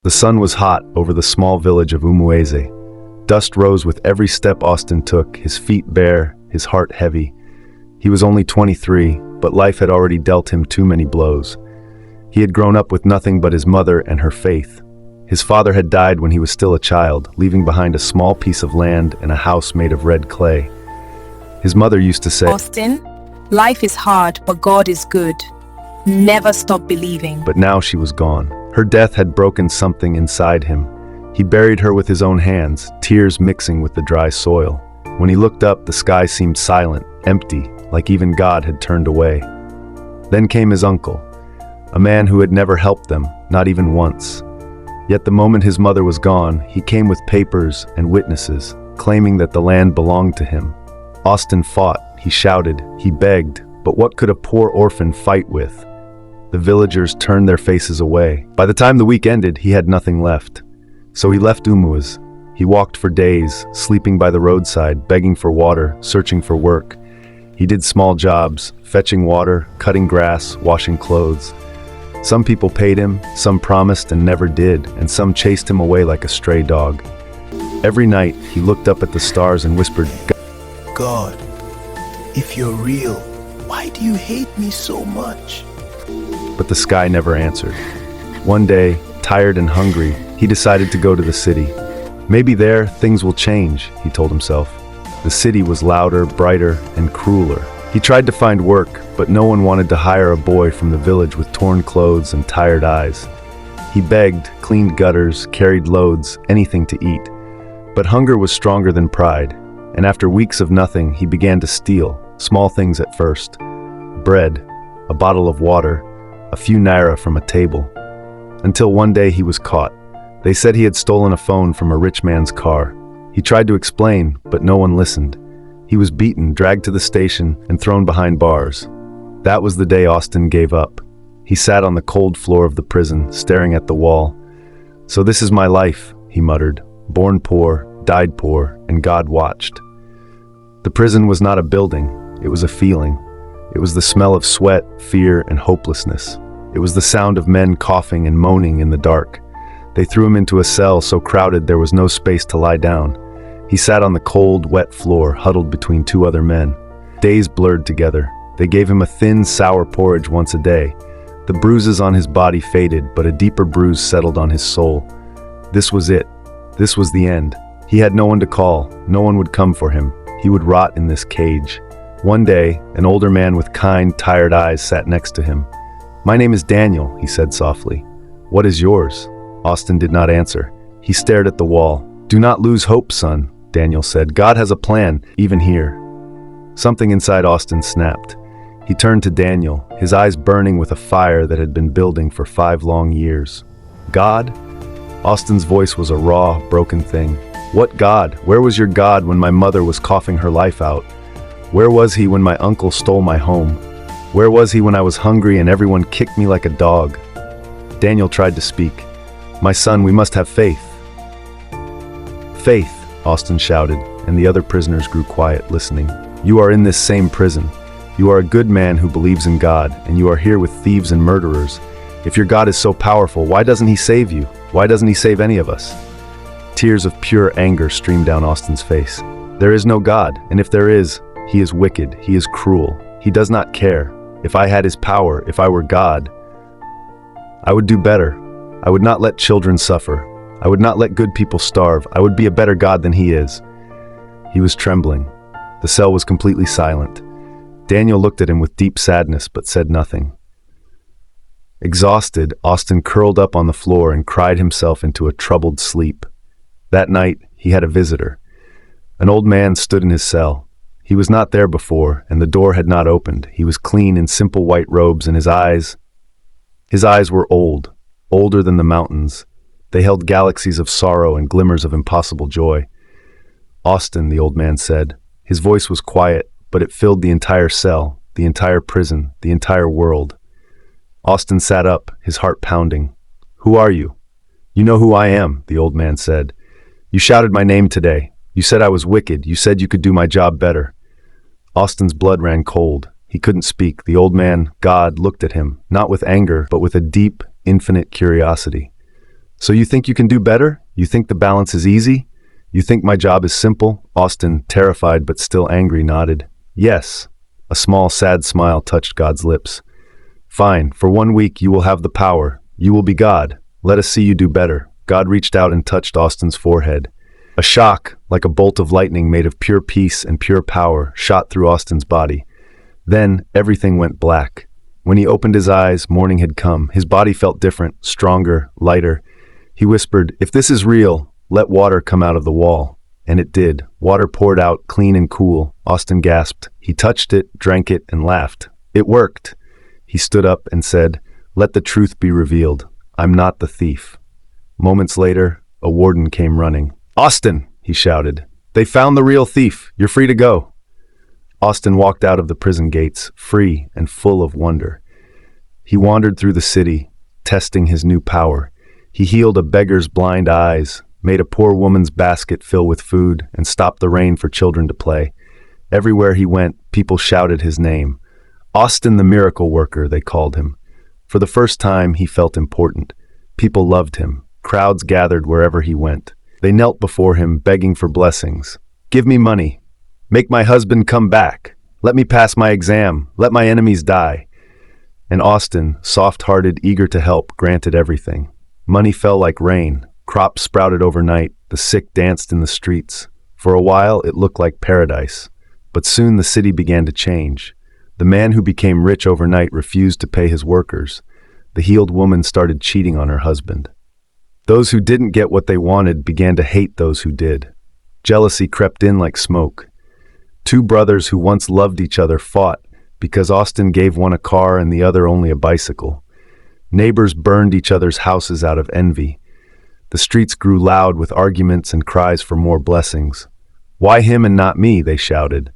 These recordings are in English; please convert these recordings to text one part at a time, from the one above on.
The sun was hot over the small village of Umueze. Dust rose with every step Austin took, his feet bare, his heart heavy. He was only 23, but life had already dealt him too many blows. He had grown up with nothing but his mother and her faith. His father had died when he was still a child, leaving behind a small piece of land and a house made of red clay. His mother used to say, "Austin, life is hard, but God is good. Never stop believing." But now she was gone. Her death had broken something inside him. He buried her with his own hands, tears mixing with the dry soil. When he looked up, the sky seemed silent, empty, like even God had turned away. Then came his uncle, a man who had never helped them, not even once. Yet the moment his mother was gone, he came with papers and witnesses, claiming that the land belonged to him. Austin fought, he shouted, he begged, but what could a poor orphan fight with? The villagers turned their faces away. By the time the week ended, he had nothing left. So he left Umueze. He walked for days, sleeping by the roadside, begging for water, searching for work. He did small jobs, fetching water, cutting grass, washing clothes. Some people paid him, some promised and never did, and some chased him away like a stray dog. Every night, he looked up at the stars and whispered, "God, if you're real, why do you hate me so much?" But the sky never answered. One day, tired and hungry, he decided to go to the city. Maybe there, things will change, he told himself. The city was louder, brighter, and crueler. He tried to find work, but no one wanted to hire a boy from the village with torn clothes and tired eyes. He begged, cleaned gutters, carried loads, anything to eat. But hunger was stronger than pride, and after weeks of nothing, he began to steal, small things at first. Bread, a bottle of water, a few naira from a table. Until one day he was caught. They said he had stolen a phone from a rich man's car. He tried to explain, but no one listened. He was beaten, dragged to the station, and thrown behind bars. That was the day Austin gave up. He sat on the cold floor of the prison, staring at the wall. "So this is my life," he muttered. "Born poor, died poor, and God watched." The prison was not a building, it was a feeling. It was the smell of sweat, fear, and hopelessness. It was the sound of men coughing and moaning in the dark. They threw him into a cell so crowded there was no space to lie down. He sat on the cold, wet floor, huddled between two other men. Days blurred together. They gave him a thin, sour porridge once a day. The bruises on his body faded, but a deeper bruise settled on his soul. This was it. This was the end. He had no one to call. No one would come for him. He would rot in this cage. One day, an older man with kind, tired eyes sat next to him. "My name is Daniel," he said softly. "What is yours?" Austin did not answer. He stared at the wall. "Do not lose hope, son," Daniel said. "God has a plan, even here." Something inside Austin snapped. He turned to Daniel, his eyes burning with a fire that had been building for 5 long years. "God?" Austin's voice was a raw, broken thing. "What God? Where was your God when my mother was coughing her life out? Where was he when my uncle stole my home? Where was he when I was hungry and everyone kicked me like a dog?" Daniel tried to speak. "My son, we must have faith." "Faith," Austin shouted, and the other prisoners grew quiet, listening. "You are in this same prison. You are a good man who believes in God, and you are here with thieves and murderers. If your God is so powerful, why doesn't he save you? Why doesn't he save any of us?" Tears of pure anger streamed down Austin's face. There is no God, and if there is, he is wicked, he is cruel, he does not care. If I had his power, if I were God, I would do better. I would not let children suffer. I would not let good people starve. I would be a better God than he is. He was trembling. The cell was completely silent. Daniel looked at him with deep sadness, but said nothing. Exhausted, Austin curled up on the floor and cried himself into a troubled sleep. That night, he had a visitor. An old man stood in his cell. He was not there before, and the door had not opened. He was clean in simple white robes, and his eyes were old, older than the mountains. They held galaxies of sorrow and glimmers of impossible joy. "Austin," the old man said. His voice was quiet, but it filled the entire cell, the entire prison, the entire world. Austin sat up, his heart pounding. "Who are you?" "You know who I am," the old man said. "You shouted my name today. You said I was wicked. You said you could do my job better." Austin's blood ran cold. He couldn't speak. The old man, God, looked at him, not with anger, but with a deep, infinite curiosity. So you think you can do better? You think the balance is easy? You think my job is simple? Austin, terrified but still angry, nodded. Yes. A small, sad smile touched God's lips. Fine, for 1 week you will have the power. You will be God. Let us see you do better. God reached out and touched Austin's forehead. A shock, like a bolt of lightning made of pure peace and pure power, shot through Austin's body. Then, everything went black. When he opened his eyes, morning had come. His body felt different, stronger, lighter. He whispered, "If this is real, let water come out of the wall." And it did. Water poured out, clean and cool. Austin gasped. He touched it, drank it, and laughed. It worked. He stood up and said, "Let the truth be revealed. I'm not the thief." Moments later, a warden came running. "Austin!" he shouted. "They found the real thief. You're free to go." Austin walked out of the prison gates, free and full of wonder. He wandered through the city, testing his new power. He healed a beggar's blind eyes, made a poor woman's basket fill with food, and stopped the rain for children to play. Everywhere he went, people shouted his name. Austin the Miracle Worker, they called him. For the first time, he felt important. People loved him. Crowds gathered wherever he went. They knelt before him, begging for blessings. "Give me money. Make my husband come back. Let me pass my exam. Let my enemies die." And Austin, soft-hearted, eager to help, granted everything. Money fell like rain. Crops sprouted overnight. The sick danced in the streets. For a while, it looked like paradise. But soon the city began to change. The man who became rich overnight refused to pay his workers. The healed woman started cheating on her husband. Those who didn't get what they wanted began to hate those who did. Jealousy crept in like smoke. Two brothers who once loved each other fought because Austin gave one a car and the other only a bicycle. Neighbors burned each other's houses out of envy. The streets grew loud with arguments and cries for more blessings. "Why him and not me?" they shouted.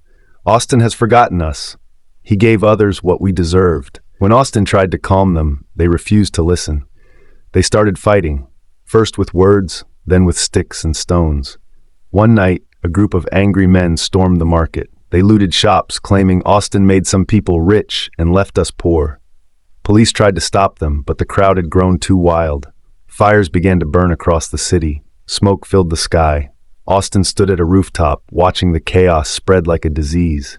"Austin has forgotten us. He gave others what we deserved." When Austin tried to calm them, they refused to listen. They started fighting, first with words, then with sticks and stones. One night, a group of angry men stormed the market. They looted shops, claiming Austin made some people rich and left us poor. Police tried to stop them, but the crowd had grown too wild. Fires began to burn across the city. Smoke filled the sky. Austin stood at a rooftop, watching the chaos spread like a disease.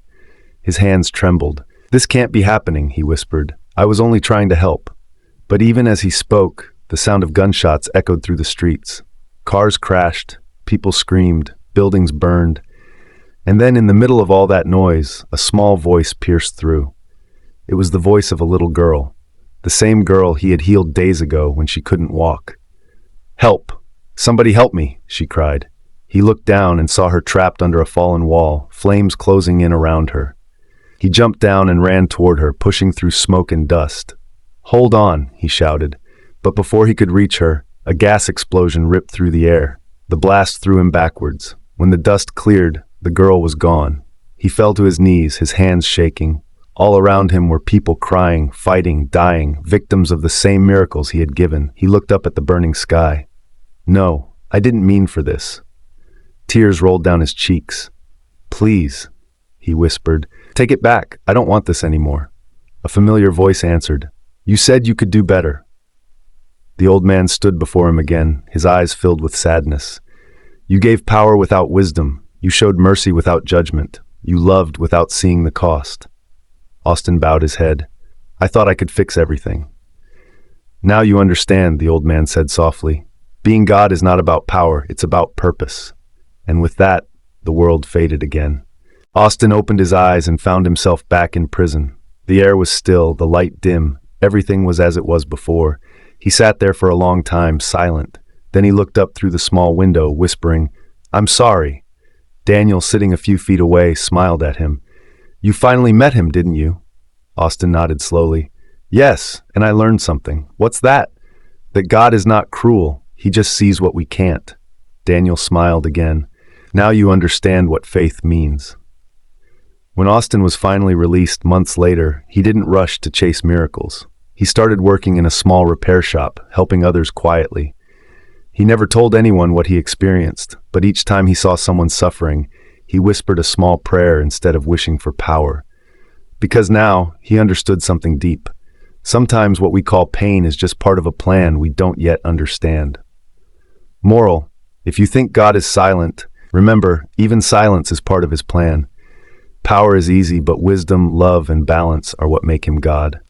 His hands trembled. "This can't be happening," he whispered. "I was only trying to help." But even as he spoke, the sound of gunshots echoed through the streets. Cars crashed, people screamed, buildings burned. And then in the middle of all that noise, a small voice pierced through. It was the voice of a little girl, the same girl he had healed days ago when she couldn't walk. "Help! Somebody help me!" she cried. He looked down and saw her trapped under a fallen wall, flames closing in around her. He jumped down and ran toward her, pushing through smoke and dust. "Hold on," he shouted. But before he could reach her, a gas explosion ripped through the air. The blast threw him backwards. When the dust cleared, the girl was gone. He fell to his knees, his hands shaking. All around him were people crying, fighting, dying, victims of the same miracles he had given. He looked up at the burning sky. "No, I didn't mean for this." Tears rolled down his cheeks. "Please," he whispered, "take it back. I don't want this anymore." A familiar voice answered, "You said you could do better." The old man stood before him again, his eyes filled with sadness. "You gave power without wisdom. You showed mercy without judgment. You loved without seeing the cost." Austin bowed his head. "I thought I could fix everything." "Now you understand," the old man said softly. "Being God is not about power, it's about purpose." And with that, the world faded again. Austin opened his eyes and found himself back in prison. The air was still, the light dim. Everything was as it was before. He sat there for a long time, silent. Then he looked up through the small window, whispering, "I'm sorry." Daniel, sitting a few feet away, smiled at him. "You finally met him, didn't you?" Austin nodded slowly. "Yes, and I learned something." "What's that?" "That God is not cruel. He just sees what we can't." Daniel smiled again. "Now you understand what faith means." When Austin was finally released months later, he didn't rush to chase miracles. He started working in a small repair shop, helping others quietly. He never told anyone what he experienced, but each time he saw someone suffering, he whispered a small prayer instead of wishing for power. Because now, he understood something deep. Sometimes what we call pain is just part of a plan we don't yet understand. Moral: if you think God is silent, remember, even silence is part of his plan. Power is easy, but wisdom, love, and balance are what make him God.